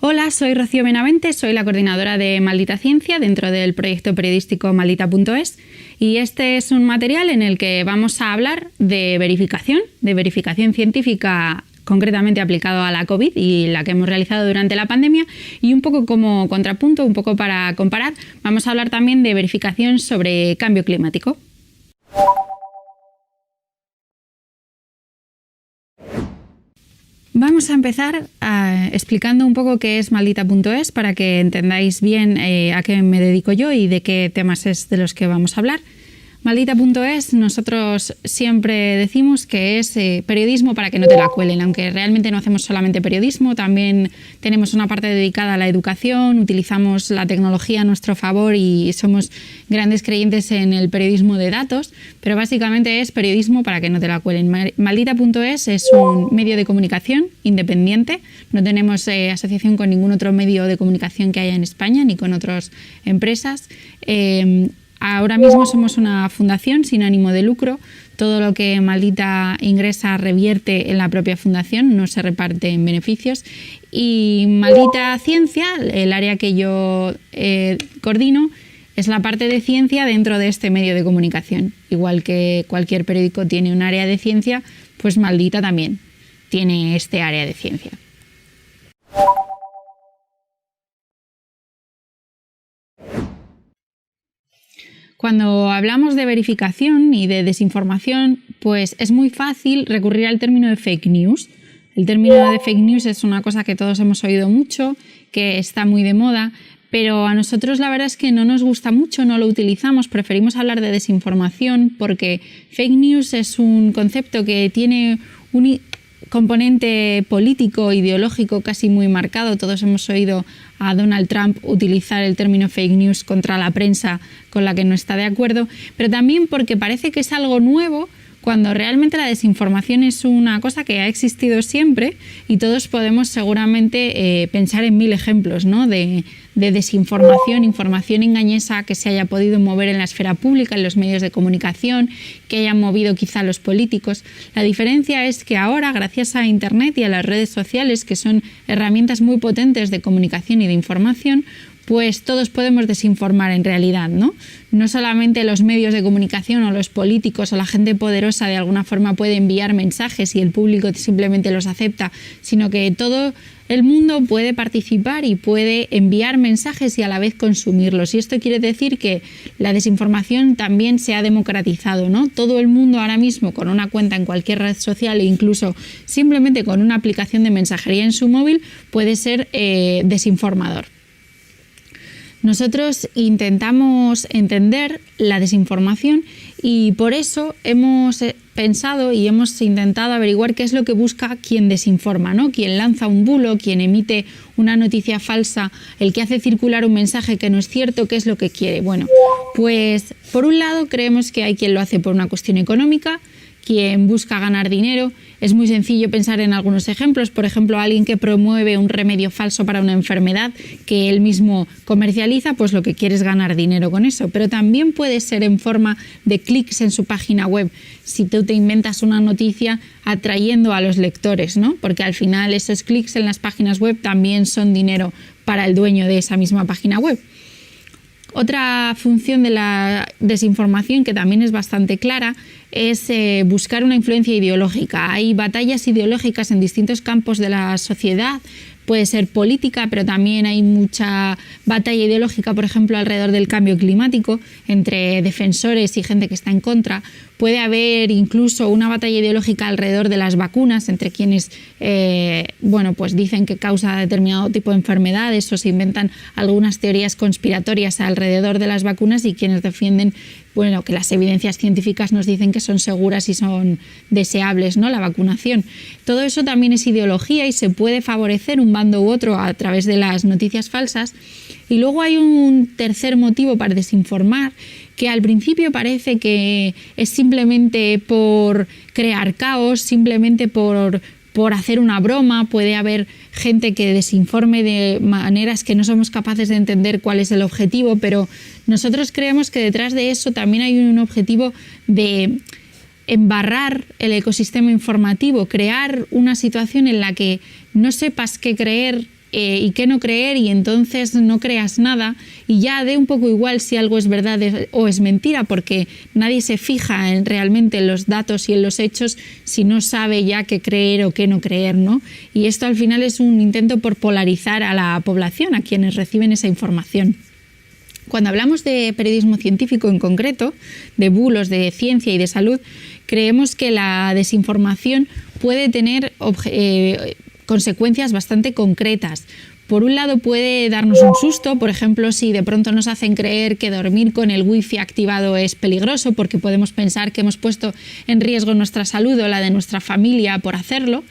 Hola, soy Rocío Benavente, soy la coordinadora de Maldita Ciencia dentro del proyecto periodístico Maldita.es y este es un material en el que vamos a hablar de verificación científica concretamente aplicado a la COVID y la que hemos realizado durante la pandemia, y un poco como contrapunto, un poco para comparar, vamos a hablar también de verificación sobre cambio climático. Vamos a empezar explicando un poco qué es Maldita.es para que entendáis bien a qué me dedico yo y de qué temas es de los que vamos a hablar. Maldita.es, nosotros siempre decimos que es periodismo para que no te la cuelen, aunque realmente no hacemos solamente periodismo, también tenemos una parte dedicada a la educación, utilizamos la tecnología a nuestro favor y somos grandes creyentes en el periodismo de datos, pero básicamente es periodismo para que no te la cuelen. Maldita.es es un medio de comunicación independiente, no tenemos asociación con ningún otro medio de comunicación que haya en España ni con otras empresas. Ahora mismo somos una fundación sin ánimo de lucro. Todo lo que Maldita ingresa revierte en la propia fundación, no se reparte en beneficios. Y Maldita Ciencia, el área que yo coordino, es la parte de ciencia dentro de este medio de comunicación. Igual que cualquier periódico tiene un área de ciencia, pues Maldita también tiene este área de ciencia. Cuando hablamos de verificación y de desinformación, pues es muy fácil recurrir al término de fake news. El término de fake news es una cosa que todos hemos oído mucho, que está muy de moda, pero a nosotros la verdad es que no nos gusta mucho, no lo utilizamos, preferimos hablar de desinformación porque fake news es un concepto que tiene un componente político, ideológico casi muy marcado. Todos hemos oído a Donald Trump utilizar el término fake news contra la prensa con la que no está de acuerdo, pero también porque parece que es algo nuevo cuando realmente la desinformación es una cosa que ha existido siempre y todos podemos seguramente pensar en 1000 ejemplos, ¿no? de desinformación, información engañosa que se haya podido mover en la esfera pública, en los medios de comunicación, que hayan movido quizá los políticos. La diferencia es que ahora, gracias a Internet y a las redes sociales, que son herramientas muy potentes de comunicación y de información, pues todos podemos desinformar en realidad, ¿no? No solamente los medios de comunicación o los políticos o la gente poderosa de alguna forma puede enviar mensajes y el público simplemente los acepta, sino que todo el mundo puede participar y puede enviar mensajes y a la vez consumirlos. Y esto quiere decir que la desinformación también se ha democratizado, ¿no? Todo el mundo ahora mismo con una cuenta en cualquier red social e incluso simplemente con una aplicación de mensajería en su móvil puede ser desinformador. Nosotros intentamos entender la desinformación y por eso hemos pensado y hemos intentado averiguar qué es lo que busca quien desinforma, ¿no? Quien lanza un bulo, quien emite una noticia falsa, el que hace circular un mensaje que no es cierto, qué es lo que quiere. Bueno, pues por un lado creemos que hay quien lo hace por una cuestión económica, quien busca ganar dinero. Es muy sencillo pensar en algunos ejemplos, por ejemplo, alguien que promueve un remedio falso para una enfermedad que él mismo comercializa, pues lo que quiere es ganar dinero con eso, pero también puede ser en forma de clics en su página web, si tú te inventas una noticia atrayendo a los lectores, ¿no? Porque al final esos clics en las páginas web también son dinero para el dueño de esa misma página web. Otra función de la desinformación, que también es bastante clara, es buscar una influencia ideológica. Hay batallas ideológicas en distintos campos de la sociedad, puede ser política, pero también hay mucha batalla ideológica, por ejemplo, alrededor del cambio climático, entre defensores y gente que está en contra. Puede haber incluso una batalla ideológica alrededor de las vacunas, entre quienes pues dicen que causa determinado tipo de enfermedades o se inventan algunas teorías conspiratorias alrededor de las vacunas y quienes defienden que las evidencias científicas nos dicen que son seguras y son deseables, ¿no? La vacunación. Todo eso también es ideología y se puede favorecer un bando u otro a través de las noticias falsas. Y luego hay un tercer motivo para desinformar, que al principio parece que es simplemente por crear caos, simplemente por hacer una broma. Puede haber gente que desinforme de maneras que no somos capaces de entender cuál es el objetivo, pero nosotros creemos que detrás de eso también hay un objetivo de embarrar el ecosistema informativo, crear una situación en la que no sepas qué creer y qué no creer, y entonces no creas nada y ya dé un poco igual si algo es verdad o es mentira, porque nadie se fija realmente en los datos y en los hechos si no sabe ya qué creer o qué no creer, ¿no? Y esto al final es un intento por polarizar a la población, a quienes reciben esa información. Cuando hablamos de periodismo científico en concreto, de bulos, de ciencia y de salud, creemos que la desinformación puede tener consecuencias bastante concretas. Por un lado puede darnos un susto, por ejemplo, si de pronto nos hacen creer que dormir con el wifi activado es peligroso, porque podemos pensar que hemos puesto en riesgo nuestra salud o la de nuestra familia por hacerlo.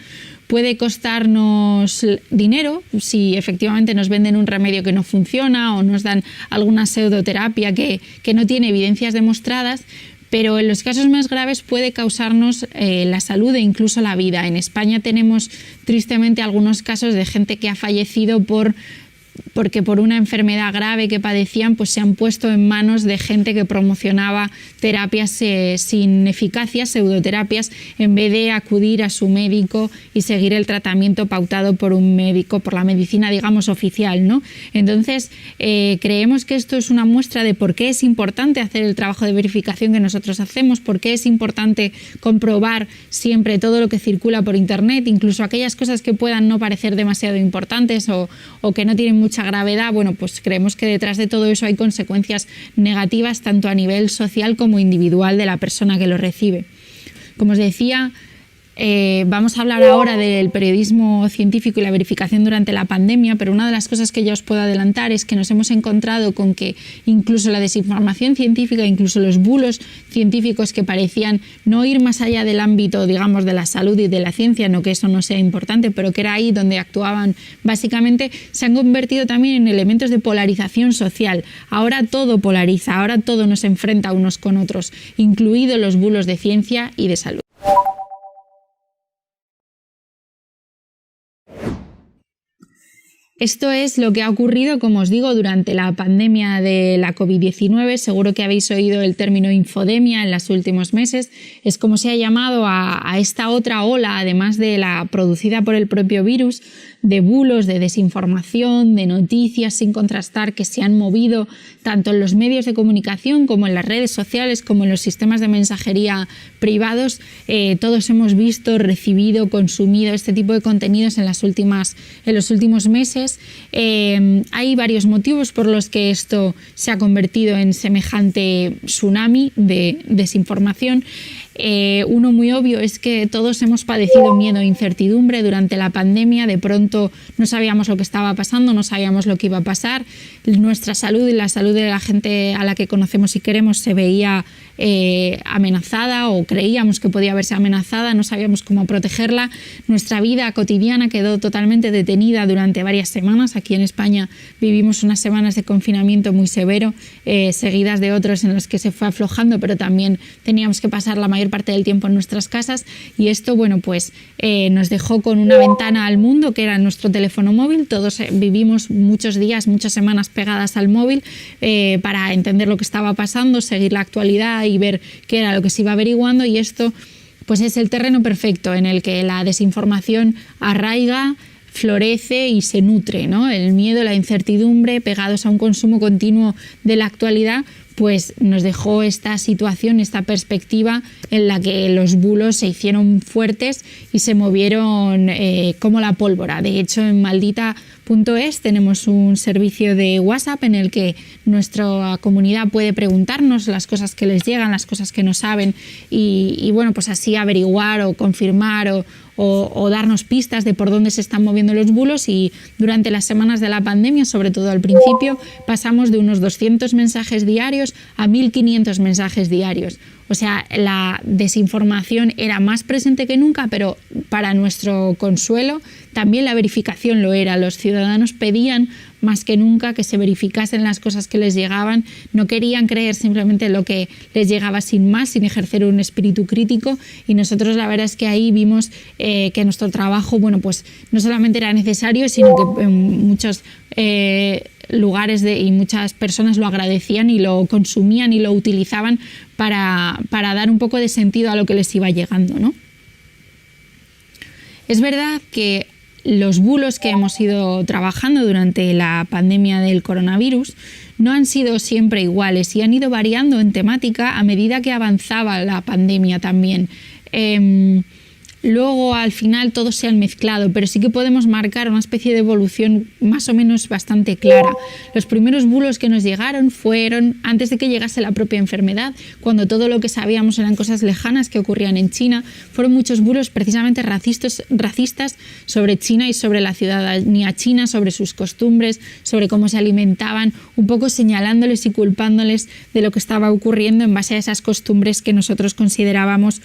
Puede costarnos dinero si efectivamente nos venden un remedio que no funciona o nos dan alguna pseudoterapia que no tiene evidencias demostradas, pero en los casos más graves puede causarnos la salud e incluso la vida. En España tenemos tristemente algunos casos de gente que ha fallecido porque por una enfermedad grave que padecían, pues se han puesto en manos de gente que promocionaba terapias sin eficacia, pseudoterapias, en vez de acudir a su médico y seguir el tratamiento pautado por un médico, por la medicina, digamos, oficial, ¿no? Entonces, creemos que esto es una muestra de por qué es importante hacer el trabajo de verificación que nosotros hacemos, por qué es importante comprobar siempre todo lo que circula por Internet, incluso aquellas cosas que puedan no parecer demasiado importantes o que no tienen mucha gravedad. Bueno, pues creemos que detrás de todo eso hay consecuencias negativas tanto a nivel social como individual de la persona que lo recibe. Como os decía, vamos a hablar ahora del periodismo científico y la verificación durante la pandemia, pero una de las cosas que ya os puedo adelantar es que nos hemos encontrado con que incluso la desinformación científica, incluso los bulos científicos que parecían no ir más allá del ámbito, digamos, de la salud y de la ciencia, no que eso no sea importante, pero que era ahí donde actuaban básicamente, se han convertido también en elementos de polarización social. Ahora todo polariza, ahora todo nos enfrenta unos con otros, incluidos los bulos de ciencia y de salud. Esto es lo que ha ocurrido, como os digo, durante la pandemia de la COVID-19. Seguro que habéis oído el término infodemia en los últimos meses. Es como se ha llamado a esta otra ola, además de la producida por el propio virus, de bulos, de desinformación, de noticias sin contrastar que se han movido tanto en los medios de comunicación como en las redes sociales, como en los sistemas de mensajería privados. Todos hemos visto, recibido, consumido este tipo de contenidos en los últimos meses. Hay varios motivos por los que esto se ha convertido en semejante tsunami de desinformación. Uno muy obvio es que todos hemos padecido miedo e incertidumbre durante la pandemia. De pronto no sabíamos lo que estaba pasando, no sabíamos lo que iba a pasar. Nuestra salud y la salud de la gente a la que conocemos y queremos se veía amenazada, o creíamos que podía verse amenazada, no sabíamos cómo protegerla. Nuestra vida cotidiana quedó totalmente detenida durante varias semanas. Aquí en España vivimos unas semanas de confinamiento muy severo, seguidas de otros en los que se fue aflojando, pero también teníamos que pasar la mayor parte del tiempo en nuestras casas, y esto, bueno, pues nos dejó con una ventana al mundo que era nuestro teléfono móvil. Todos vivimos muchos días, muchas semanas pegadas al móvil para entender lo que estaba pasando, seguir la actualidad y ver qué era lo que se iba averiguando, y esto pues es el terreno perfecto en el que la desinformación arraiga, florece y se nutre, ¿no? El miedo, la incertidumbre, pegados a un consumo continuo de la actualidad, pues nos dejó esta situación, esta perspectiva en la que los bulos se hicieron fuertes y se movieron como la pólvora. De hecho, en maldita.es tenemos un servicio de WhatsApp en el que nuestra comunidad puede preguntarnos las cosas que les llegan, las cosas que no saben, y bueno, pues así averiguar o confirmar o darnos pistas de por dónde se están moviendo los bulos. Y durante las semanas de la pandemia, sobre todo al principio, pasamos de unos 200 mensajes diarios a 1.500 mensajes diarios. O sea, la desinformación era más presente que nunca, pero para nuestro consuelo también la verificación lo era. Los ciudadanos pedían más que nunca que se verificasen las cosas que les llegaban. No querían creer simplemente lo que les llegaba sin más, sin ejercer un espíritu crítico, y nosotros la verdad es que ahí vimos que nuestro trabajo, bueno, pues no solamente era necesario, sino que en muchos lugares y muchas personas lo agradecían y lo consumían y lo utilizaban para dar un poco de sentido a lo que les iba llegando, ¿no? Es verdad que los bulos que hemos ido trabajando durante la pandemia del coronavirus no han sido siempre iguales y han ido variando en temática a medida que avanzaba la pandemia también. Luego, al final, todos se han mezclado, pero sí que podemos marcar una especie de evolución más o menos bastante clara. Los primeros bulos que nos llegaron fueron antes de que llegase la propia enfermedad, cuando todo lo que sabíamos eran cosas lejanas que ocurrían en China. Fueron muchos bulos precisamente racistas sobre China y sobre la ciudadanía china, sobre sus costumbres, sobre cómo se alimentaban, un poco señalándoles y culpándoles de lo que estaba ocurriendo en base a esas costumbres que nosotros considerábamos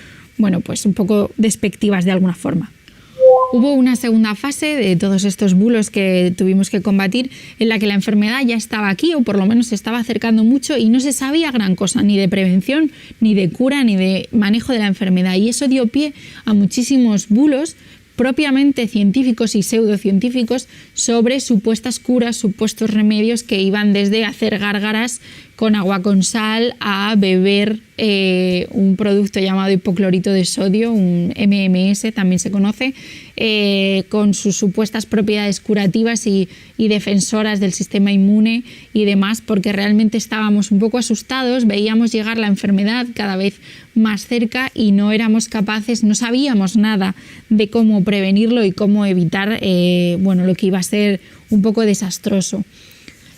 pues un poco despectivas de alguna forma. Hubo una segunda fase de todos estos bulos que tuvimos que combatir en la que la enfermedad ya estaba aquí o por lo menos se estaba acercando mucho y no se sabía gran cosa ni de prevención, ni de cura, ni de manejo de la enfermedad. Y eso dio pie a muchísimos bulos propiamente científicos y pseudocientíficos sobre supuestas curas, supuestos remedios que iban desde hacer gárgaras con agua con sal a beber un producto llamado hipoclorito de sodio, un MMS también se conoce, con sus supuestas propiedades curativas y defensoras del sistema inmune y demás, porque realmente estábamos un poco asustados, veíamos llegar la enfermedad cada vez más cerca y no éramos capaces, no sabíamos nada de cómo prevenirlo y cómo evitar lo que iba a ser un poco desastroso.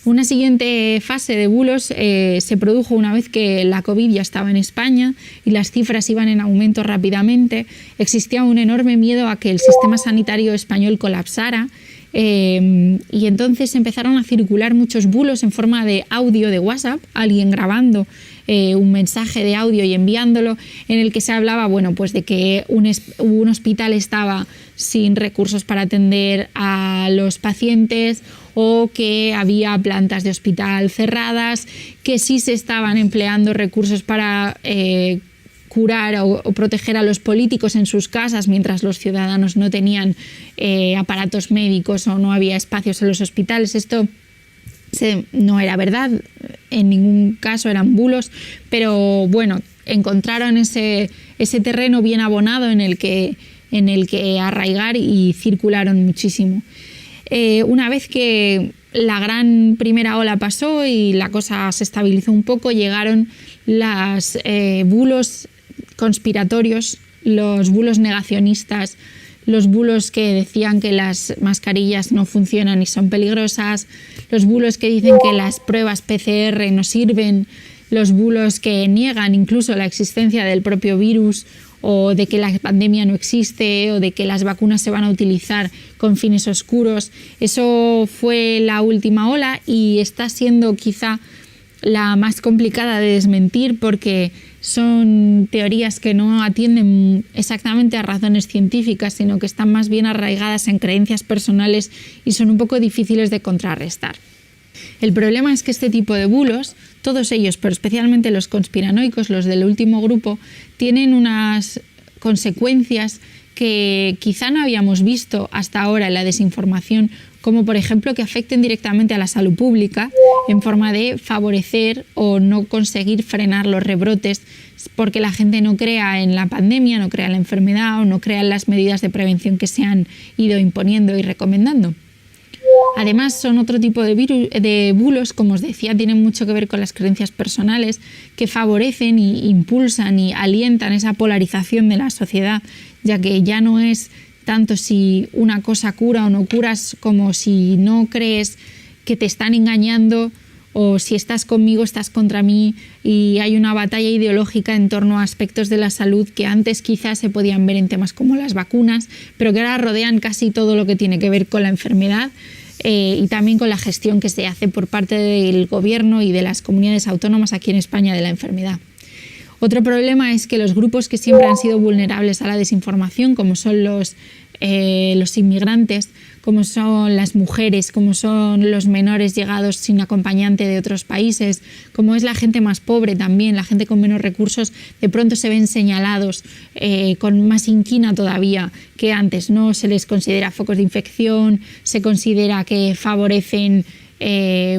Una siguiente fase de bulos se produjo una vez que la COVID ya estaba en España y las cifras iban en aumento rápidamente. Existía un enorme miedo a que el sistema sanitario español colapsara y entonces empezaron a circular muchos bulos en forma de audio de WhatsApp, alguien grabando un mensaje de audio y enviándolo, en el que se hablaba de que un hospital estaba sin recursos para atender a los pacientes o que había plantas de hospital cerradas, que sí se estaban empleando recursos para curar o proteger a los políticos en sus casas mientras los ciudadanos no tenían aparatos médicos o no había espacios en los hospitales. Esto no era verdad, en ningún caso eran bulos, pero encontraron ese terreno bien abonado en el que arraigar y circularon muchísimo. Una vez que la gran primera ola pasó y la cosa se estabilizó un poco, llegaron los bulos conspiratorios, los bulos negacionistas, los bulos que decían que las mascarillas no funcionan y son peligrosas, los bulos que dicen que las pruebas PCR no sirven, los bulos que niegan incluso la existencia del propio virus o de que la pandemia no existe o de que las vacunas se van a utilizar con fines oscuros. Eso fue la última ola y está siendo quizá la más complicada de desmentir porque son teorías que no atienden exactamente a razones científicas, sino que están más bien arraigadas en creencias personales y son un poco difíciles de contrarrestar. El problema es que este tipo de bulos, todos ellos, pero especialmente los conspiranoicos, los del último grupo, tienen unas consecuencias que quizá no habíamos visto hasta ahora en la desinformación, como por ejemplo que afecten directamente a la salud pública en forma de favorecer o no conseguir frenar los rebrotes porque la gente no crea en la pandemia, no crea en la enfermedad o no crea en las medidas de prevención que se han ido imponiendo y recomendando. Además, son otro tipo de bulos, como os decía, tienen mucho que ver con las creencias personales que favorecen y impulsan y alientan esa polarización de la sociedad, ya que ya no es tanto si una cosa cura o no curas, como si no crees que te están engañando o si estás conmigo, estás contra mí, y hay una batalla ideológica en torno a aspectos de la salud que antes quizás se podían ver en temas como las vacunas, pero que ahora rodean casi todo lo que tiene que ver con la enfermedad y también con la gestión que se hace por parte del gobierno y de las comunidades autónomas aquí en España de la enfermedad. Otro problema es que los grupos que siempre han sido vulnerables a la desinformación, como son los inmigrantes, como son las mujeres, como son los menores llegados sin acompañante de otros países, como es la gente más pobre también, la gente con menos recursos, de pronto se ven señalados con más inquina todavía que antes, ¿no? Se les considera focos de infección, se considera que favorecen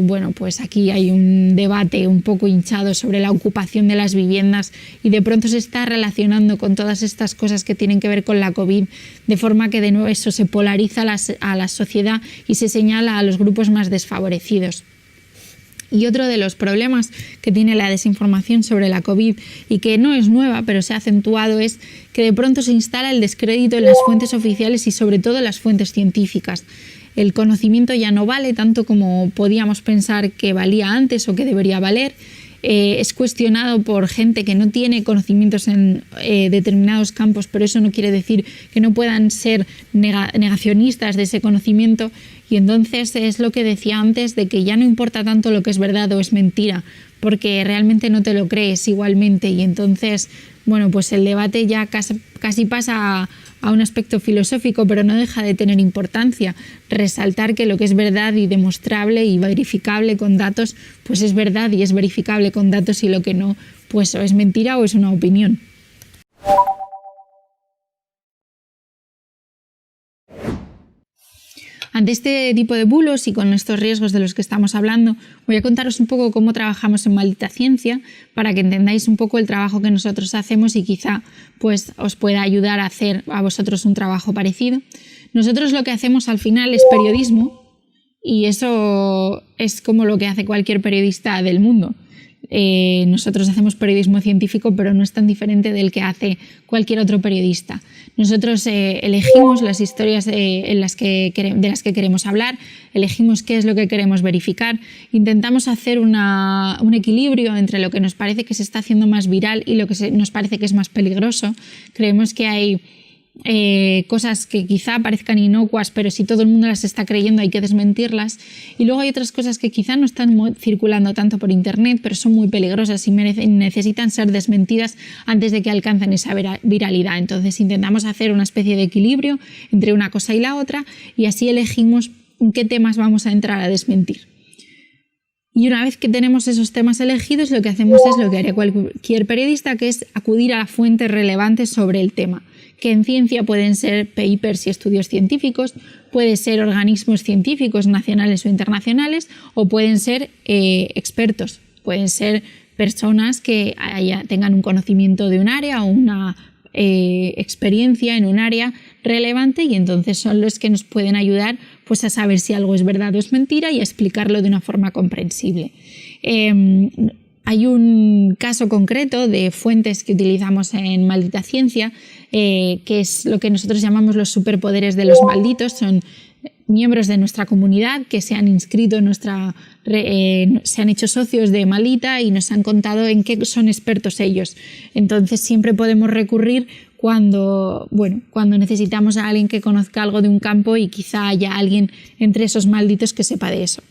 bueno, pues aquí hay un debate un poco hinchado sobre la ocupación de las viviendas y de pronto se está relacionando con todas estas cosas que tienen que ver con la COVID, de forma que de nuevo eso se polariza a la sociedad y se señala a los grupos más desfavorecidos. Y otro de los problemas que tiene la desinformación sobre la COVID y que no es nueva, pero se ha acentuado, es que de pronto se instala el descrédito en las fuentes oficiales y sobre todo en las fuentes científicas. El conocimiento ya no vale tanto como podíamos pensar que valía antes o que debería valer. Es cuestionado por gente que no tiene conocimientos en determinados campos, pero eso no quiere decir que no puedan ser negacionistas de ese conocimiento. Y entonces es lo que decía antes, de que ya no importa tanto lo que es verdad o es mentira, porque realmente no te lo crees igualmente. Y entonces, bueno, pues el debate ya casi pasa a un aspecto filosófico, pero no deja de tener importancia. Resaltar que lo que es verdad y demostrable y verificable con datos, pues es verdad y es verificable con datos, y lo que no, pues o es mentira o es una opinión. Ante este tipo de bulos y con estos riesgos de los que estamos hablando, voy a contaros un poco cómo trabajamos en Maldita Ciencia para que entendáis un poco el trabajo que nosotros hacemos y quizá pues, os pueda ayudar a hacer a vosotros un trabajo parecido. Nosotros lo que hacemos al final es periodismo, y eso es como lo que hace cualquier periodista del mundo. Nosotros hacemos periodismo científico, pero no es tan diferente del que hace cualquier otro periodista. Nosotros elegimos las historias de las que queremos hablar, elegimos qué es lo que queremos verificar, intentamos hacer un equilibrio entre lo que nos parece que se está haciendo más viral y lo que nos parece que es más peligroso. Creemos que hay cosas que quizá parezcan inocuas, pero si todo el mundo las está creyendo hay que desmentirlas, y luego hay otras cosas que quizá no están circulando tanto por internet, pero son muy peligrosas y necesitan ser desmentidas antes de que alcancen esa viralidad. Entonces intentamos hacer una especie de equilibrio entre una cosa y la otra, y así elegimos en qué temas vamos a entrar a desmentir. Y una vez que tenemos esos temas elegidos, lo que hacemos es lo que haría cualquier periodista, que es acudir a fuentes relevantes sobre el tema, que en ciencia pueden ser papers y estudios científicos, pueden ser organismos científicos nacionales o internacionales, o pueden ser expertos, pueden ser personas que tengan un conocimiento de un área o una experiencia en un área relevante, y entonces son los que nos pueden ayudar pues, a saber si algo es verdad o es mentira y a explicarlo de una forma comprensible. Hay un caso concreto de fuentes que utilizamos en Maldita Ciencia, que es lo que nosotros llamamos los superpoderes de los malditos. Son miembros de nuestra comunidad que se han inscrito en se han hecho socios de Maldita y nos han contado en qué son expertos ellos. Entonces siempre podemos recurrir cuando necesitamos a alguien que conozca algo de un campo y quizá haya alguien entre esos malditos que sepa de eso.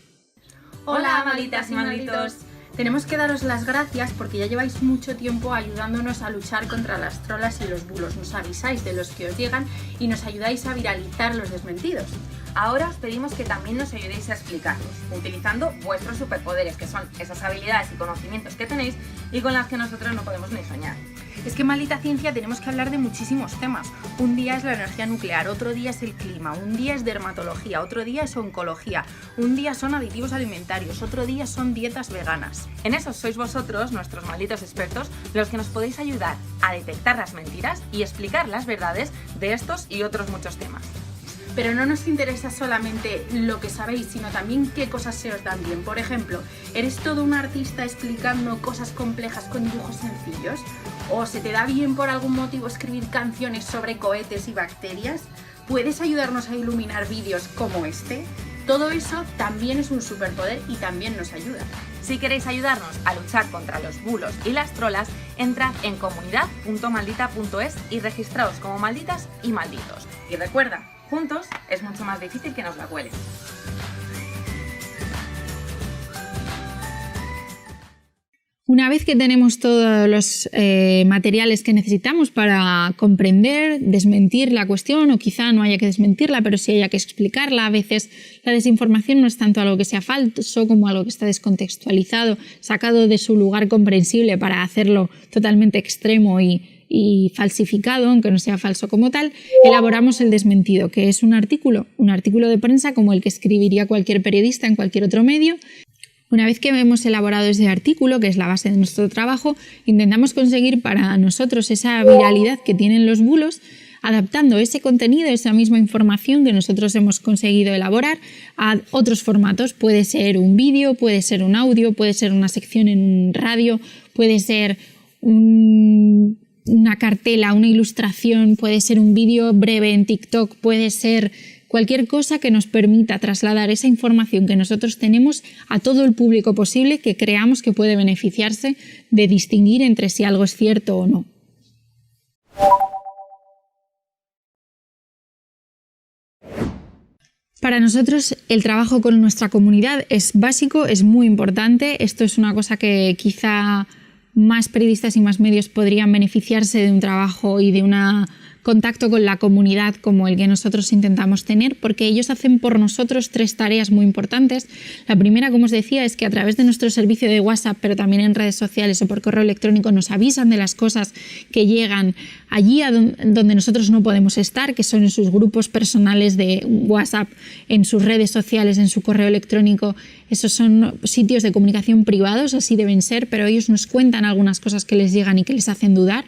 Hola, malditas y malditos. Tenemos que daros las gracias porque ya lleváis mucho tiempo ayudándonos a luchar contra las trolas y los bulos. Nos avisáis de los que os llegan y nos ayudáis a viralizar los desmentidos. Ahora os pedimos que también nos ayudéis a explicarlos, utilizando vuestros superpoderes, que son esas habilidades y conocimientos que tenéis y con las que nosotros no podemos ni soñar. Es que en Maldita Ciencia tenemos que hablar de muchísimos temas. Un día es la energía nuclear, otro día es el clima, un día es dermatología, otro día es oncología, un día son aditivos alimentarios, otro día son dietas veganas. En eso sois vosotros, nuestros malditos expertos, los que nos podéis ayudar a detectar las mentiras y explicar las verdades de estos y otros muchos temas. Pero no nos interesa solamente lo que sabéis, sino también qué cosas se os dan bien. Por ejemplo, ¿eres todo un artista explicando cosas complejas con dibujos sencillos? ¿O se te da bien por algún motivo escribir canciones sobre cohetes y bacterias? ¿Puedes ayudarnos a iluminar vídeos como este? Todo eso también es un superpoder y también nos ayuda. Si queréis ayudarnos a luchar contra los bulos y las trolas, entrad en comunidad.maldita.es y registraos como malditas y malditos. Y recuerda, juntos es mucho más difícil que nos la cuelen. Una vez que tenemos todos los materiales que necesitamos para comprender, desmentir la cuestión, o quizá no haya que desmentirla, pero sí haya que explicarla, a veces la desinformación no es tanto algo que sea falso como algo que está descontextualizado, sacado de su lugar comprensible para hacerlo totalmente extremo y y falsificado, aunque no sea falso como tal, elaboramos el desmentido, que es un artículo de prensa como el que escribiría cualquier periodista en cualquier otro medio. Una vez que hemos elaborado ese artículo, que es la base de nuestro trabajo, intentamos conseguir para nosotros esa viralidad que tienen los bulos, adaptando ese contenido, esa misma información que nosotros hemos conseguido elaborar a otros formatos. Puede ser un vídeo, puede ser un audio, puede ser una sección en radio, puede ser una cartela, una ilustración, puede ser un vídeo breve en TikTok, puede ser cualquier cosa que nos permita trasladar esa información que nosotros tenemos a todo el público posible que creamos que puede beneficiarse de distinguir entre si algo es cierto o no. Para nosotros el trabajo con nuestra comunidad es básico, es muy importante. Esto es una cosa que quizá más periodistas y más medios podrían beneficiarse de un trabajo y de un contacto con la comunidad como el que nosotros intentamos tener, porque ellos hacen por nosotros 3 tareas muy importantes. La primera, como os decía, es que a través de nuestro servicio de WhatsApp, pero también en redes sociales o por correo electrónico, nos avisan de las cosas que llegan allí donde nosotros no podemos estar, que son en sus grupos personales de WhatsApp, en sus redes sociales, en su correo electrónico. Esos son sitios de comunicación privados, así deben ser, pero ellos nos cuentan algunas cosas que les llegan y que les hacen dudar.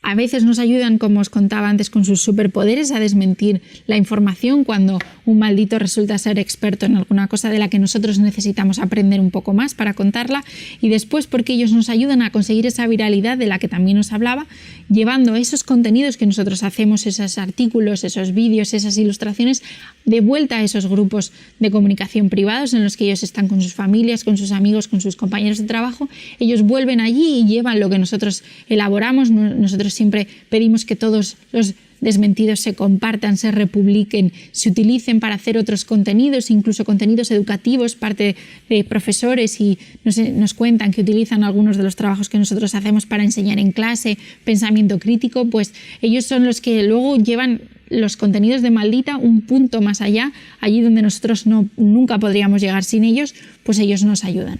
A veces nos ayudan, como os contaba antes, con sus superpoderes a desmentir la información cuando un maldito resulta ser experto en alguna cosa de la que nosotros necesitamos aprender un poco más para contarla, y después porque ellos nos ayudan a conseguir esa viralidad de la que también os hablaba, llevando esos contenidos que nosotros hacemos, esos artículos, esos vídeos, esas ilustraciones, de vuelta a esos grupos de comunicación privados en los que ellos están con sus familias, con sus amigos, con sus compañeros de trabajo. Ellos vuelven allí y llevan lo que nosotros elaboramos. Nosotros siempre pedimos que todos los desmentidos se compartan, se republiquen, se utilicen para hacer otros contenidos, incluso contenidos educativos. Parte de profesores y nos cuentan que utilizan algunos de los trabajos que nosotros hacemos para enseñar en clase, pensamiento crítico. Pues ellos son los que luego llevan los contenidos de Maldita un punto más allá, allí donde nosotros nunca podríamos llegar sin ellos, pues ellos nos ayudan.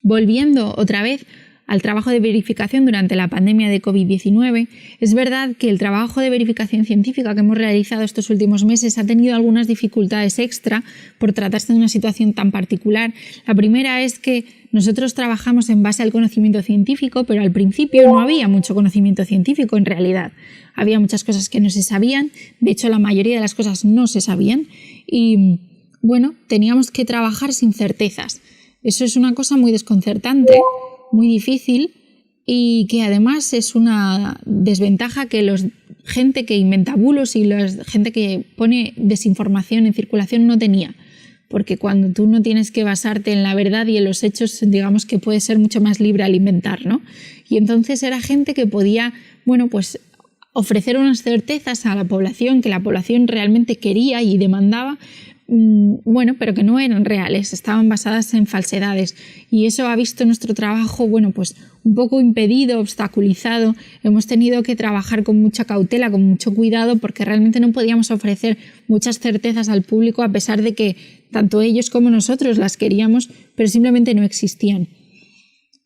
Volviendo otra vez al trabajo de verificación durante la pandemia de COVID-19, es verdad que el trabajo de verificación científica que hemos realizado estos últimos meses ha tenido algunas dificultades extra por tratarse de una situación tan particular. La primera es que nosotros trabajamos en base al conocimiento científico, pero al principio no había mucho conocimiento científico en realidad. Había muchas cosas que no se sabían, de hecho la mayoría de las cosas no se sabían y bueno, teníamos que trabajar sin certezas. Eso es una cosa muy desconcertante, muy difícil y que además es una desventaja que la gente que inventa bulos y la gente que pone desinformación en circulación no tenía. Porque cuando tú no tienes que basarte en la verdad y en los hechos, digamos que puedes ser mucho más libre al inventar, ¿no? Y entonces era gente que podía, bueno, pues ofrecer unas certezas a la población que la población realmente quería y demandaba, bueno, pero que no eran reales, estaban basadas en falsedades. Y eso ha visto nuestro trabajo, bueno, pues un poco impedido, obstaculizado. Hemos tenido que trabajar con mucha cautela, con mucho cuidado, porque realmente no podíamos ofrecer muchas certezas al público, a pesar de que tanto ellos como nosotros las queríamos, pero simplemente no existían.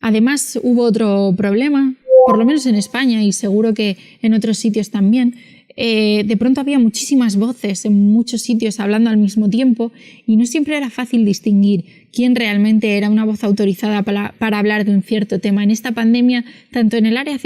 Además, hubo otro problema, por lo menos en España y seguro que en otros sitios también. De pronto había muchísimas voces en muchos sitios hablando al mismo tiempo y no siempre era fácil distinguir quién realmente era una voz autorizada para hablar de un cierto tema. En esta pandemia, tanto en el área,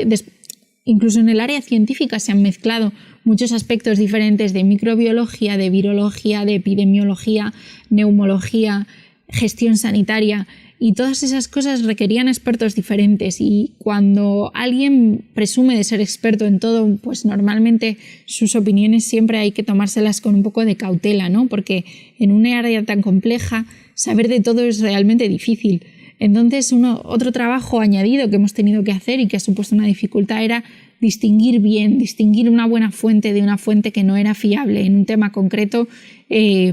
incluso en el área científica, se han mezclado muchos aspectos diferentes de microbiología, de virología, de epidemiología, neumología, gestión sanitaria. Y todas esas cosas requerían expertos diferentes y cuando alguien presume de ser experto en todo, pues normalmente sus opiniones siempre hay que tomárselas con un poco de cautela, ¿no? Porque en una área tan compleja saber de todo es realmente difícil. Entonces otro trabajo añadido que hemos tenido que hacer y que ha supuesto una dificultad era distinguir una buena fuente de una fuente que no era fiable en un tema concreto,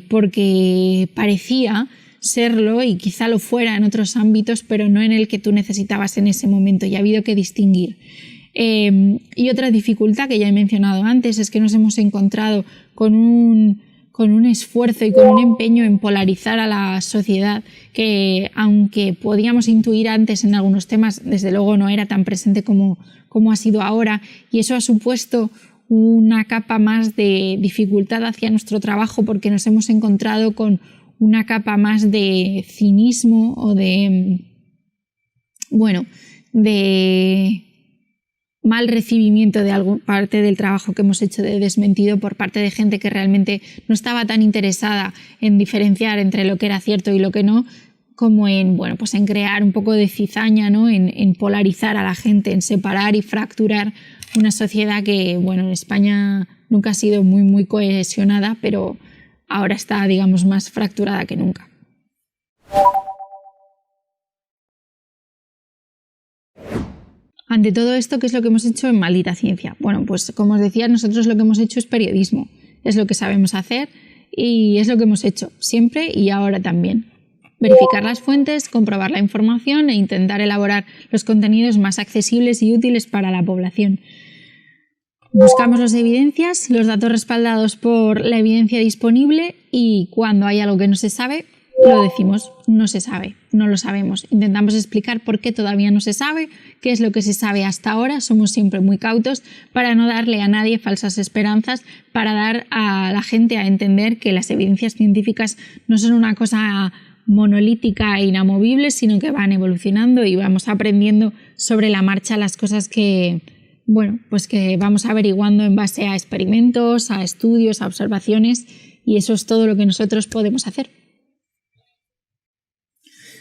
porque parecía serlo y quizá lo fuera en otros ámbitos, pero no en el que tú necesitabas en ese momento y ha habido que distinguir. Y otra dificultad que ya he mencionado antes es que nos hemos encontrado con con un esfuerzo y con un empeño en polarizar a la sociedad que, aunque podíamos intuir antes en algunos temas, desde luego no era tan presente como ha sido ahora, y eso ha supuesto una capa más de dificultad hacia nuestro trabajo porque nos hemos encontrado con una capa más de cinismo o de mal recibimiento de alguna parte del trabajo que hemos hecho de desmentido por parte de gente que realmente no estaba tan interesada en diferenciar entre lo que era cierto y lo que no, como en crear un poco de cizaña, ¿no? En polarizar a la gente, en separar y fracturar una sociedad que, en España nunca ha sido muy, muy cohesionada, pero ahora está, digamos, más fracturada que nunca. Ante todo esto, ¿qué es lo que hemos hecho en Maldita Ciencia? Bueno, pues como os decía, nosotros lo que hemos hecho es periodismo. Es lo que sabemos hacer y es lo que hemos hecho siempre y ahora también. Verificar las fuentes, comprobar la información e intentar elaborar los contenidos más accesibles y útiles para la población. Buscamos las evidencias, los datos respaldados por la evidencia disponible y cuando hay algo que no se sabe, lo decimos, no se sabe, no lo sabemos. Intentamos explicar por qué todavía no se sabe, qué es lo que se sabe hasta ahora. Somos siempre muy cautos para no darle a nadie falsas esperanzas, para dar a la gente a entender que las evidencias científicas no son una cosa monolítica e inamovible, sino que van evolucionando y vamos aprendiendo sobre la marcha las cosas que vamos averiguando en base a experimentos, a estudios, a observaciones, y eso es todo lo que nosotros podemos hacer.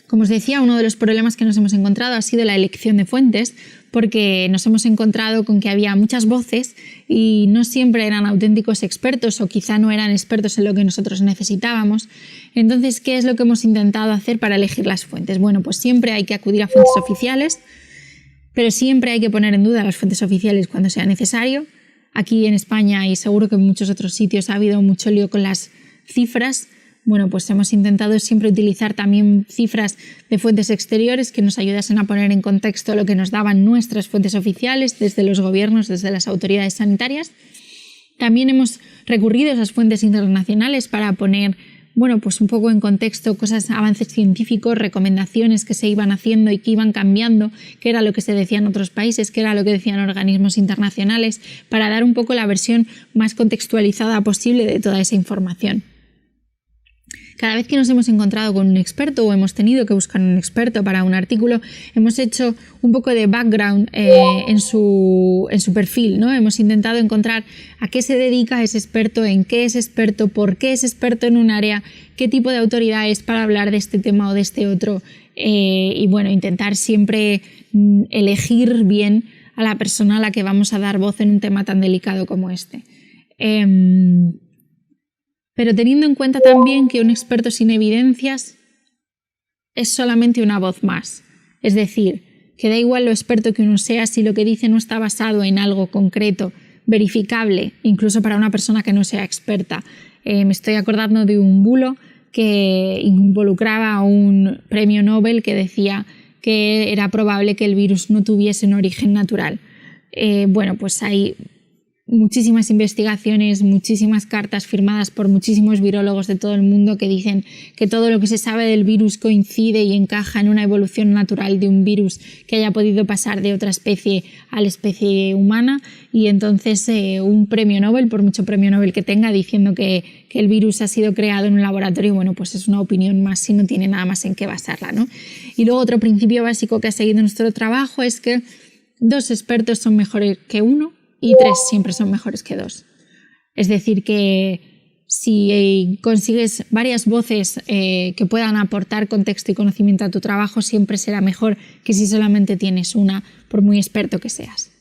Como os decía, uno de los problemas que nos hemos encontrado ha sido la elección de fuentes, porque nos hemos encontrado con que había muchas voces y no siempre eran auténticos expertos o quizá no eran expertos en lo que nosotros necesitábamos. Entonces, ¿qué es lo que hemos intentado hacer para elegir las fuentes? Bueno, pues siempre hay que acudir a fuentes oficiales, pero siempre hay que poner en duda las fuentes oficiales cuando sea necesario. Aquí en España y seguro que en muchos otros sitios ha habido mucho lío con las cifras. Bueno, pues hemos intentado siempre utilizar también cifras de fuentes exteriores que nos ayudasen a poner en contexto lo que nos daban nuestras fuentes oficiales desde los gobiernos, desde las autoridades sanitarias. También hemos recurrido a esas fuentes internacionales para poner, pues un poco en contexto cosas, avances científicos, recomendaciones que se iban haciendo y que iban cambiando, qué era lo que se decía en otros países, qué era lo que decían organismos internacionales, para dar un poco la versión más contextualizada posible de toda esa información. Cada vez que nos hemos encontrado con un experto o hemos tenido que buscar un experto para un artículo, hemos hecho un poco de background en su perfil, ¿no? Hemos intentado encontrar a qué se dedica ese experto, en qué es experto, por qué es experto en un área, qué tipo de autoridad es para hablar de este tema o de este otro, intentar siempre elegir bien a la persona a la que vamos a dar voz en un tema tan delicado como este. Pero teniendo en cuenta también que un experto sin evidencias es solamente una voz más. Es decir, que da igual lo experto que uno sea si lo que dice no está basado en algo concreto, verificable, incluso para una persona que no sea experta. Me estoy acordando de un bulo que involucraba a un premio Nobel que decía que era probable que el virus no tuviese un origen natural. Pues hay muchísimas investigaciones, muchísimas cartas firmadas por muchísimos virólogos de todo el mundo que dicen que todo lo que se sabe del virus coincide y encaja en una evolución natural de un virus que haya podido pasar de otra especie a la especie humana, y entonces un premio Nobel, por mucho premio Nobel que tenga, diciendo que el virus ha sido creado en un laboratorio, pues es una opinión más y no tiene nada más en qué basarla, ¿no? Y luego otro principio básico que ha seguido nuestro trabajo es que 2 expertos son mejores que 1 y 3 siempre son mejores que 2. Es decir, que si consigues varias voces que puedan aportar contexto y conocimiento a tu trabajo, siempre será mejor que si solamente tienes una, por muy experto que seas.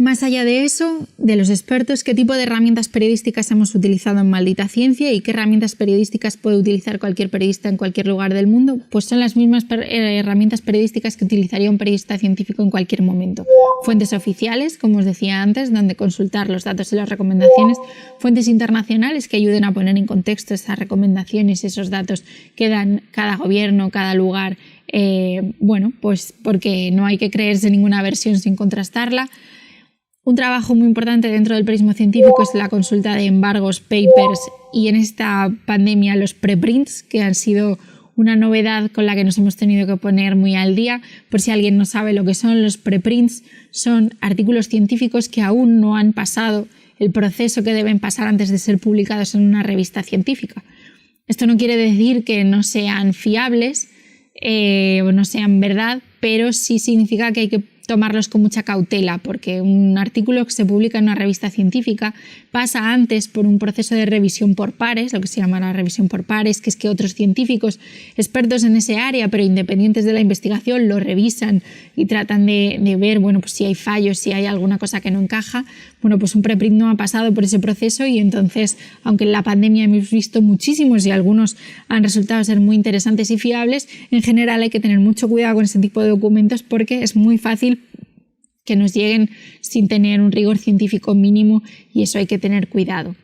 Más allá de eso, de los expertos, ¿qué tipo de herramientas periodísticas hemos utilizado en Maldita Ciencia y qué herramientas periodísticas puede utilizar cualquier periodista en cualquier lugar del mundo? Pues son las mismas herramientas periodísticas que utilizaría un periodista científico en cualquier momento. Fuentes oficiales, como os decía antes, donde consultar los datos y las recomendaciones. Fuentes internacionales que ayuden a poner en contexto esas recomendaciones, esos datos que dan cada gobierno, cada lugar, pues porque no hay que creerse ninguna versión sin contrastarla. Un trabajo muy importante dentro del periodismo científico es la consulta de embargos, papers y en esta pandemia los preprints, que han sido una novedad con la que nos hemos tenido que poner muy al día. Por si alguien no sabe lo que son los preprints, son artículos científicos que aún no han pasado el proceso que deben pasar antes de ser publicados en una revista científica. Esto no quiere decir que no sean fiables o no sean verdad, pero sí significa que hay que tomarlos con mucha cautela, porque un artículo que se publica en una revista científica pasa antes por un proceso de revisión por pares, lo que se llama la revisión por pares, que es que otros científicos expertos en ese área, pero independientes de la investigación, lo revisan y tratan de ver, bueno, pues si hay fallos, si hay alguna cosa que no encaja. Bueno, pues un preprint no ha pasado por ese proceso y entonces, aunque en la pandemia hemos visto muchísimos y algunos han resultado ser muy interesantes y fiables, en general hay que tener mucho cuidado con ese tipo de documentos porque es muy fácil que nos lleguen sin tener un rigor científico mínimo y eso hay que tener cuidado.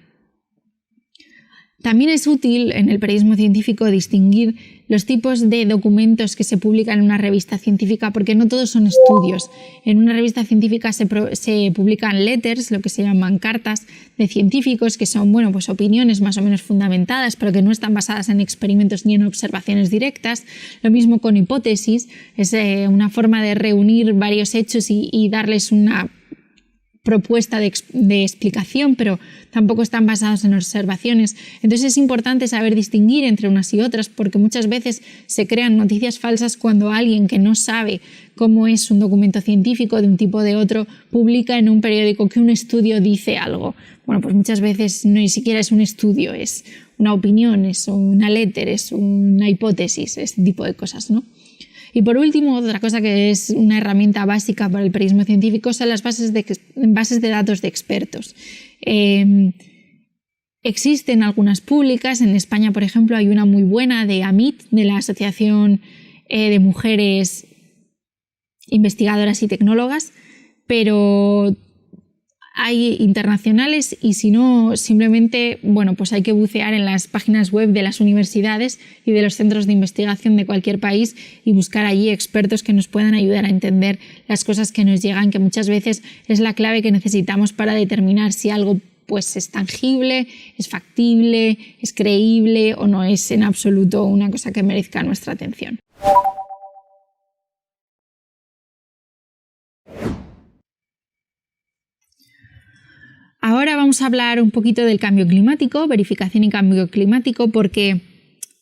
También es útil en el periodismo científico distinguir los tipos de documentos que se publican en una revista científica porque no todos son estudios. En una revista científica se publican letters, lo que se llaman cartas de científicos, que son pues opiniones más o menos fundamentadas, pero que no están basadas en experimentos ni en observaciones directas. Lo mismo con hipótesis, es una forma de reunir varios hechos y darles una propuesta de explicación, pero tampoco están basados en observaciones. Entonces es importante saber distinguir entre unas y otras porque muchas veces se crean noticias falsas cuando alguien que no sabe cómo es un documento científico de un tipo o de otro publica en un periódico que un estudio dice algo. Bueno, pues muchas veces no ni siquiera es un estudio, es una opinión, es una letter, es una hipótesis, este tipo de cosas, ¿no? Y por último, otra cosa que es una herramienta básica para el periodismo científico son las bases de datos de expertos. Existen algunas públicas, en España por ejemplo hay una muy buena de AMIT, de la Asociación de Mujeres Investigadoras y Tecnólogas, pero hay internacionales y si no, simplemente pues hay que bucear en las páginas web de las universidades y de los centros de investigación de cualquier país y buscar allí expertos que nos puedan ayudar a entender las cosas que nos llegan, que muchas veces es la clave que necesitamos para determinar si algo es tangible, es factible, es creíble o no es en absoluto una cosa que merezca nuestra atención. Ahora vamos a hablar un poquito del cambio climático, verificación y cambio climático, porque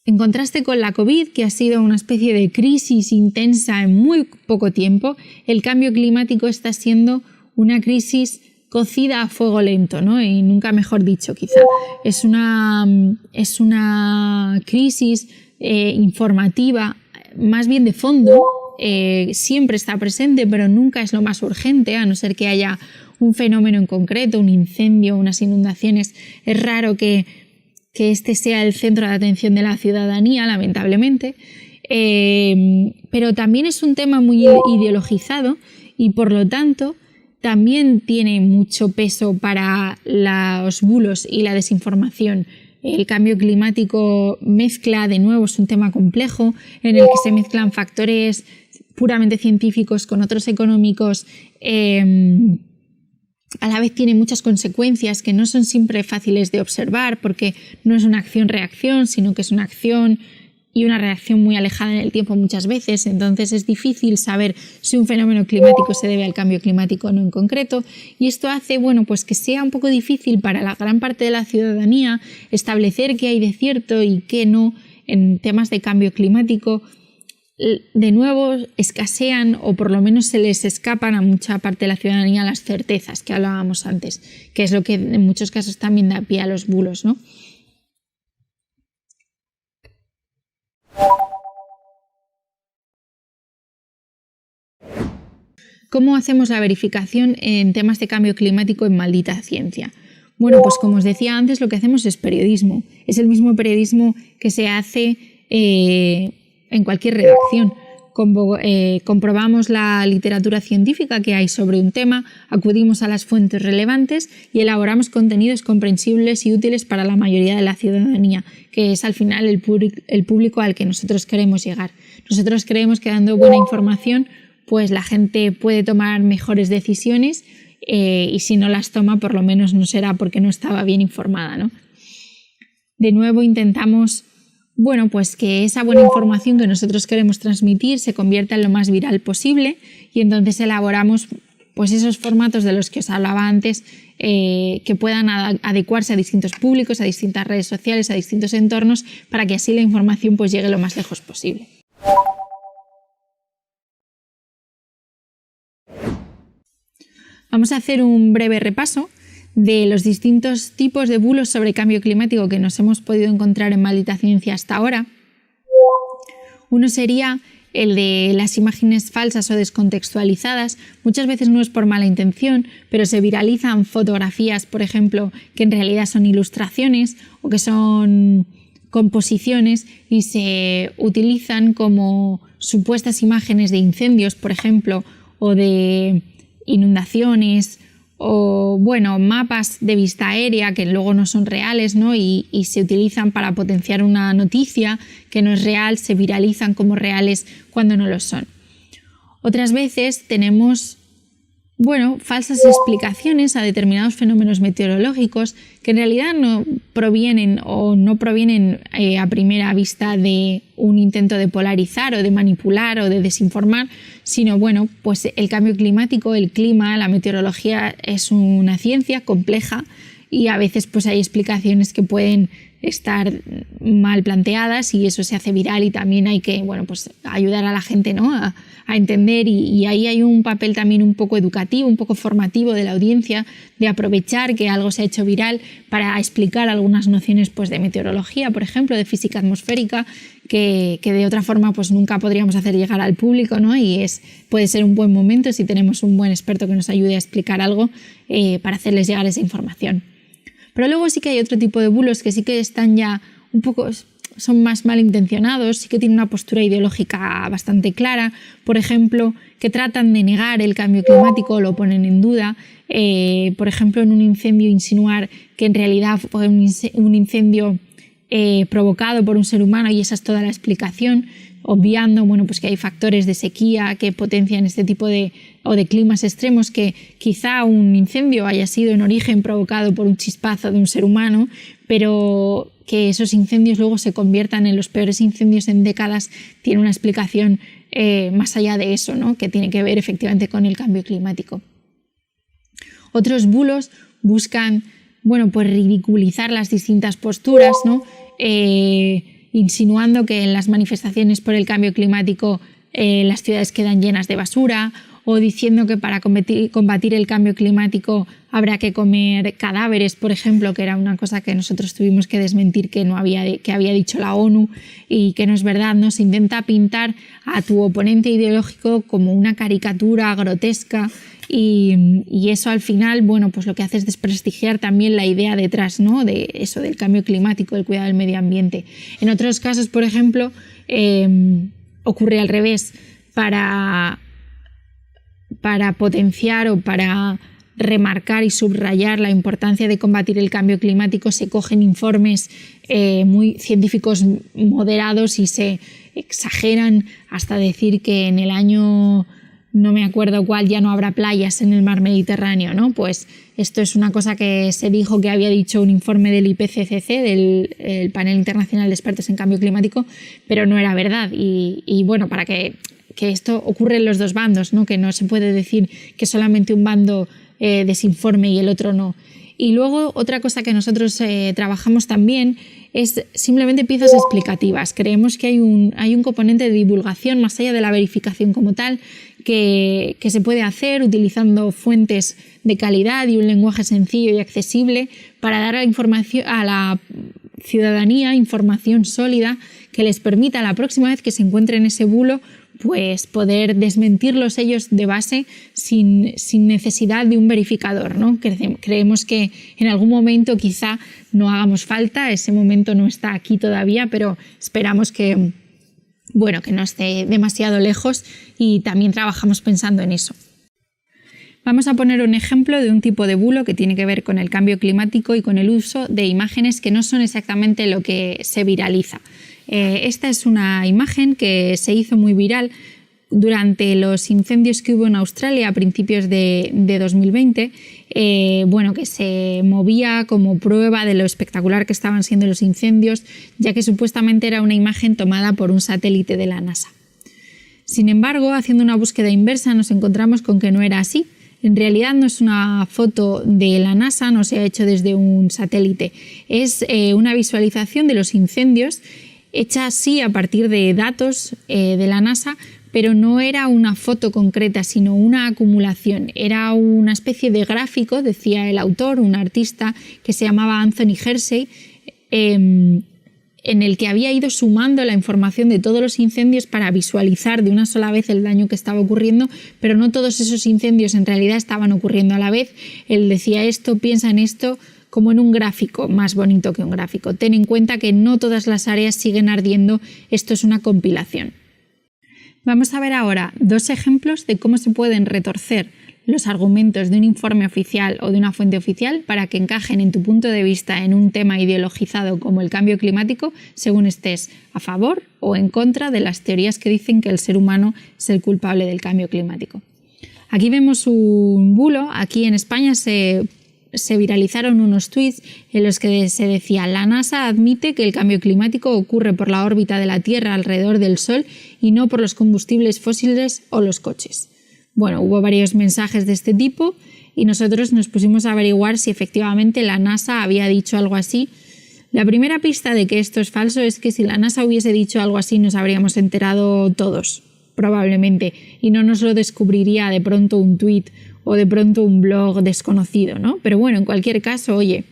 en contraste con la COVID, que ha sido una especie de crisis intensa en muy poco tiempo, el cambio climático está siendo una crisis cocida a fuego lento, ¿no? Y nunca mejor dicho, quizá. Es una crisis informativa, más bien de fondo, siempre está presente, pero nunca es lo más urgente, a no ser que haya un fenómeno en concreto, un incendio, unas inundaciones. Es raro que este sea el centro de atención de la ciudadanía, lamentablemente, pero también es un tema muy ideologizado y por lo tanto también tiene mucho peso para los bulos y la desinformación. El cambio climático mezcla, de nuevo, es un tema complejo en el que se mezclan factores puramente científicos con otros económicos. A la vez tiene muchas consecuencias que no son siempre fáciles de observar porque no es una acción-reacción, sino que es una acción y una reacción muy alejada en el tiempo muchas veces. Entonces es difícil saber si un fenómeno climático se debe al cambio climático o no en concreto. Y esto hace que sea un poco difícil para la gran parte de la ciudadanía establecer qué hay de cierto y qué no en temas de cambio climático. De nuevo escasean o por lo menos se les escapan a mucha parte de la ciudadanía las certezas que hablábamos antes, que es lo que en muchos casos también da pie a los bulos, ¿no? ¿Cómo hacemos la verificación en temas de cambio climático en Maldita Ciencia? Bueno, pues como os decía antes, lo que hacemos es periodismo. Es el mismo periodismo que se hace en cualquier redacción. Comprobamos la literatura científica que hay sobre un tema, acudimos a las fuentes relevantes y elaboramos contenidos comprensibles y útiles para la mayoría de la ciudadanía, que es al final el público al que nosotros queremos llegar. Nosotros creemos que dando buena información, pues la gente puede tomar mejores decisiones y si no las toma, por lo menos no será porque no estaba bien informada, ¿no? De nuevo intentamos, bueno, pues que esa buena información que nosotros queremos transmitir se convierta en lo más viral posible, y entonces elaboramos pues esos formatos de los que os hablaba antes, que puedan adecuarse a distintos públicos, a distintas redes sociales, a distintos entornos, para que así la información pues llegue lo más lejos posible. Vamos a hacer un breve repaso de los distintos tipos de bulos sobre cambio climático que nos hemos podido encontrar en Maldita Ciencia hasta ahora. Uno sería el de las imágenes falsas o descontextualizadas. Muchas veces no es por mala intención, pero se viralizan fotografías, por ejemplo, que en realidad son ilustraciones o que son composiciones y se utilizan como supuestas imágenes de incendios, por ejemplo, o de inundaciones, o bueno, mapas de vista aérea que luego no son reales, ¿no? Y se utilizan para potenciar una noticia que no es real, se viralizan como reales cuando no lo son. Otras veces tenemos, bueno, falsas explicaciones a determinados fenómenos meteorológicos que en realidad no provienen a primera vista de un intento de polarizar o de manipular o de desinformar, sino bueno, pues el cambio climático, el clima, la meteorología es una ciencia compleja y a veces pues hay explicaciones que pueden estar mal planteadas y eso se hace viral, y también hay que, bueno, pues ayudar a la gente, ¿no? a entender, y ahí hay un papel también un poco educativo, un poco formativo de la audiencia, de aprovechar que algo se ha hecho viral para explicar algunas nociones pues de meteorología, por ejemplo, de física atmosférica, que de otra forma pues nunca podríamos hacer llegar al público, ¿no? Y puede ser un buen momento si tenemos un buen experto que nos ayude a explicar algo, para hacerles llegar esa información. Pero luego sí que hay otro tipo de bulos que sí que están ya un poco, son más malintencionados, sí que tienen una postura ideológica bastante clara, por ejemplo, que tratan de negar el cambio climático, lo ponen en duda. Por ejemplo, en un incendio insinuar que en realidad fue un incendio provocado por un ser humano y esa es toda la explicación, obviando, bueno, pues que hay factores de sequía que potencian este tipo de climas extremos, que quizá un incendio haya sido en origen provocado por un chispazo de un ser humano, pero que esos incendios luego se conviertan en los peores incendios en décadas, tiene una explicación más allá de eso, ¿no? Que tiene que ver efectivamente con el cambio climático. Otros bulos buscan, bueno, pues ridiculizar las distintas posturas, ¿no? Insinuando que en las manifestaciones por el cambio climático las ciudades quedan llenas de basura, o diciendo que para combatir el cambio climático habrá que comer cadáveres, por ejemplo, que era una cosa que nosotros tuvimos que desmentir que había dicho la ONU y que no es verdad, ¿no? Se intenta pintar a tu oponente ideológico como una caricatura grotesca y eso al final, bueno, pues lo que hace es desprestigiar también la idea detrás, ¿no? De eso, del cambio climático, del cuidado del medio ambiente. En otros casos, por ejemplo, ocurre al revés. Para potenciar o para remarcar y subrayar la importancia de combatir el cambio climático, se cogen informes muy científicos moderados y se exageran hasta decir que en el año, no me acuerdo cuál, ya no habrá playas en el mar Mediterráneo, ¿no? Pues esto es una cosa que se dijo que había dicho un informe del IPCC, del Panel Internacional de Expertos en Cambio Climático, pero no era verdad. Y bueno, para que esto ocurre en los dos bandos, ¿no? Que no se puede decir que solamente un bando desinforme y el otro no. Y luego otra cosa que nosotros trabajamos también es simplemente piezas explicativas. Creemos que hay un componente de divulgación más allá de la verificación como tal que se puede hacer utilizando fuentes de calidad y un lenguaje sencillo y accesible para dar a la ciudadanía información sólida que les permita la próxima vez que se encuentren ese bulo pues poder desmentirlos ellos de base sin necesidad de un verificador, ¿no? Creemos que en algún momento quizá no hagamos falta, ese momento no está aquí todavía, pero esperamos que no esté demasiado lejos y también trabajamos pensando en eso. Vamos a poner un ejemplo de un tipo de bulo que tiene que ver con el cambio climático y con el uso de imágenes que no son exactamente lo que se viraliza. Esta es una imagen que se hizo muy viral durante los incendios que hubo en Australia a principios de 2020, que se movía como prueba de lo espectacular que estaban siendo los incendios, ya que supuestamente era una imagen tomada por un satélite de la NASA. Sin embargo, haciendo una búsqueda inversa nos encontramos con que no era así. En realidad no es una foto de la NASA, no se ha hecho desde un satélite. Es una visualización de los incendios hecha así a partir de datos de la NASA, pero no era una foto concreta, sino una acumulación. Era una especie de gráfico, decía el autor, un artista que se llamaba Anthony Hersey, en el que había ido sumando la información de todos los incendios para visualizar de una sola vez el daño que estaba ocurriendo, pero no todos esos incendios en realidad estaban ocurriendo a la vez. Él decía esto, piensa en esto, como en un gráfico, más bonito que un gráfico. Ten en cuenta que no todas las áreas siguen ardiendo, esto es una compilación. Vamos a ver ahora 2 ejemplos de cómo se pueden retorcer los argumentos de un informe oficial o de una fuente oficial para que encajen en tu punto de vista en un tema ideologizado como el cambio climático, según estés a favor o en contra de las teorías que dicen que el ser humano es el culpable del cambio climático. Aquí vemos un bulo. Aquí en España se viralizaron unos tweets en los que se decía: la NASA admite que el cambio climático ocurre por la órbita de la Tierra alrededor del Sol y no por los combustibles fósiles o los coches. Bueno, hubo varios mensajes de este tipo y nosotros nos pusimos a averiguar si efectivamente la NASA había dicho algo así. La primera pista de que esto es falso es que si la NASA hubiese dicho algo así nos habríamos enterado todos, probablemente, y no nos lo descubriría de pronto un tweet o de pronto un blog desconocido, ¿no? Pero bueno, en cualquier caso, oye,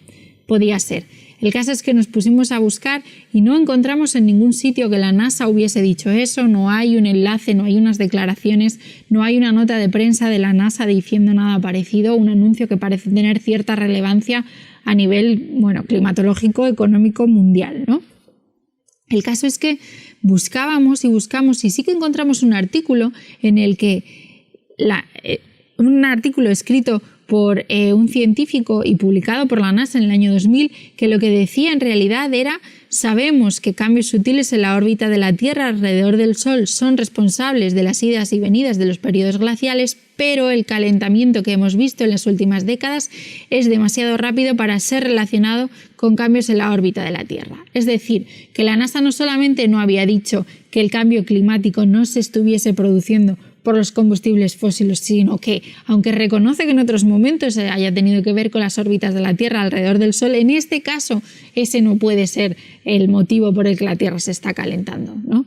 podía ser. El caso es que nos pusimos a buscar y no encontramos en ningún sitio que la NASA hubiese dicho eso, no hay un enlace, no hay unas declaraciones, no hay una nota de prensa de la NASA diciendo nada parecido, un anuncio que parece tener cierta relevancia a nivel, climatológico, económico, mundial, ¿no? El caso es que buscábamos y buscamos y sí que encontramos un artículo en el que un artículo escrito por un científico y publicado por la NASA en el año 2000, que lo que decía en realidad era: sabemos que cambios sutiles en la órbita de la Tierra alrededor del Sol son responsables de las idas y venidas de los periodos glaciales, pero el calentamiento que hemos visto en las últimas décadas es demasiado rápido para ser relacionado con cambios en la órbita de la Tierra. Es decir, que la NASA no solamente no había dicho que el cambio climático no se estuviese produciendo por los combustibles fósiles, sino que, aunque reconoce que en otros momentos haya tenido que ver con las órbitas de la Tierra alrededor del Sol, en este caso ese no puede ser el motivo por el que la Tierra se está calentando, ¿no?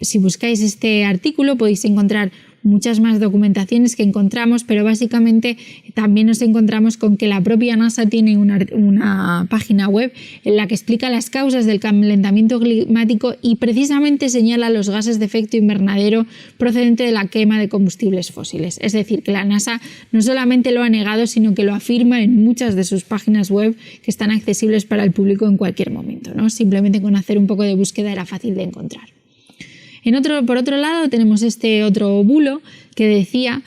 Si buscáis este artículo podéis encontrar muchas más documentaciones que encontramos, pero básicamente también nos encontramos con que la propia NASA tiene una página web en la que explica las causas del calentamiento climático y precisamente señala los gases de efecto invernadero procedente de la quema de combustibles fósiles. Es decir, que la NASA no solamente lo ha negado, sino que lo afirma en muchas de sus páginas web que están accesibles para el público en cualquier momento, ¿no? Simplemente con hacer un poco de búsqueda era fácil de encontrar. Por otro lado tenemos este otro bulo que decía,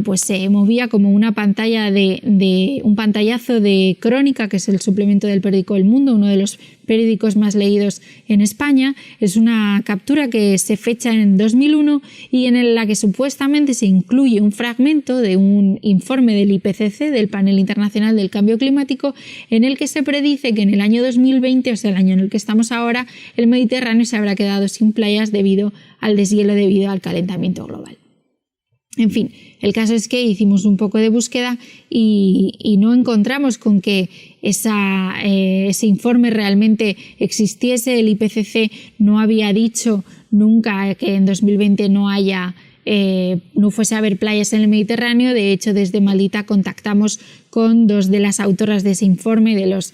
pues se movía como una pantalla un pantallazo de Crónica, que es el suplemento del periódico El Mundo, uno de los periódicos más leídos en España. Es una captura que se fecha en 2001 y en la que supuestamente se incluye un fragmento de un informe del IPCC, del Panel Internacional del Cambio Climático, en el que se predice que en el año 2020, o sea, el año en el que estamos ahora, el Mediterráneo se habrá quedado sin playas debido al deshielo debido al calentamiento global. En fin, el caso es que hicimos un poco de búsqueda y no encontramos con que ese informe realmente existiese. El IPCC no había dicho nunca que en 2020 no fuese a haber playas en el Mediterráneo. De hecho, desde Maldita contactamos con 2 de las autoras de ese informe, de los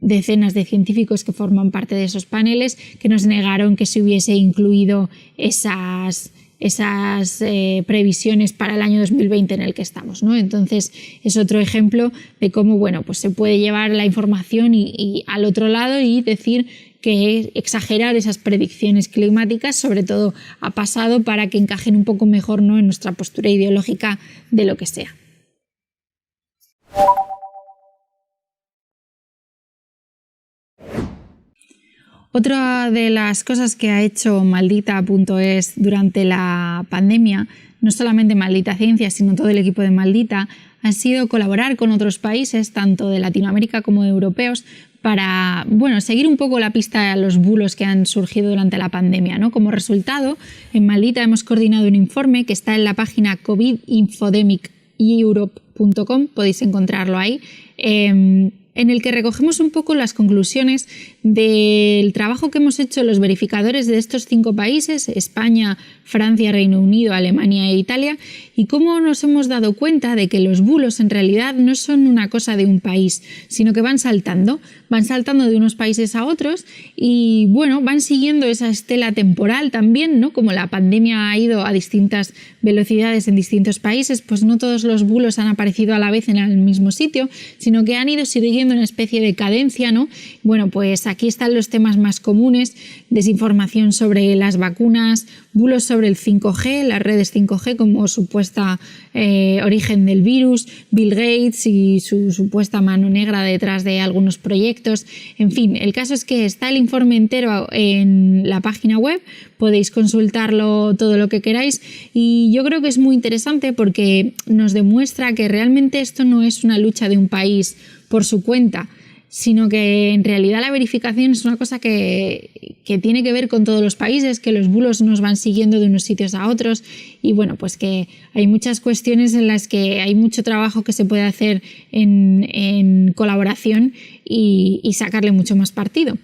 decenas de científicos que forman parte de esos paneles, que nos negaron que se hubiese incluido esas previsiones para el año 2020 en el que estamos, ¿no? Entonces es otro ejemplo de cómo se puede llevar la información y al otro lado y decir que exagerar esas predicciones climáticas, sobre todo a pasado, para que encajen un poco mejor, ¿no?, en nuestra postura ideológica de lo que sea. Otra de las cosas que ha hecho Maldita.es durante la pandemia, no solamente Maldita Ciencia, sino todo el equipo de Maldita, ha sido colaborar con otros países, tanto de Latinoamérica como de europeos, para seguir un poco la pista a los bulos que han surgido durante la pandemia, ¿no? Como resultado, en Maldita hemos coordinado un informe que está en la página covidinfodemiceurope.com, podéis encontrarlo ahí, en el que recogemos un poco las conclusiones del trabajo que hemos hecho los verificadores de estos 5 países, España, Francia, Reino Unido, Alemania e Italia, y cómo nos hemos dado cuenta de que los bulos en realidad no son una cosa de un país, sino que van saltando de unos países a otros y van siguiendo esa estela temporal también, ¿no? Como la pandemia ha ido a distintas velocidades en distintos países, pues no todos los bulos han aparecido a la vez en el mismo sitio, sino que han ido siguiendo una especie de cadencia, ¿no? Bueno, pues aquí están los temas más comunes: desinformación sobre las vacunas, bulos sobre el 5G, las redes 5G como supuesta origen del virus, Bill Gates y su supuesta mano negra detrás de algunos proyectos. En fin, el caso es que está el informe entero en la página web, podéis consultarlo todo lo que queráis y yo creo que es muy interesante porque nos demuestra que realmente esto no es una lucha de un país por su cuenta, sino que en realidad la verificación es una cosa que tiene que ver con todos los países, que los bulos nos van siguiendo de unos sitios a otros y pues que hay muchas cuestiones en las que hay mucho trabajo que se puede hacer en colaboración y sacarle mucho más partido.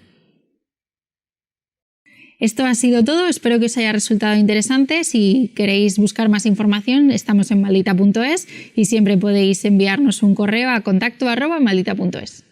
Esto ha sido todo, espero que os haya resultado interesante. Si queréis buscar más información, estamos en maldita.es y siempre podéis enviarnos un correo a contacto@maldita.es.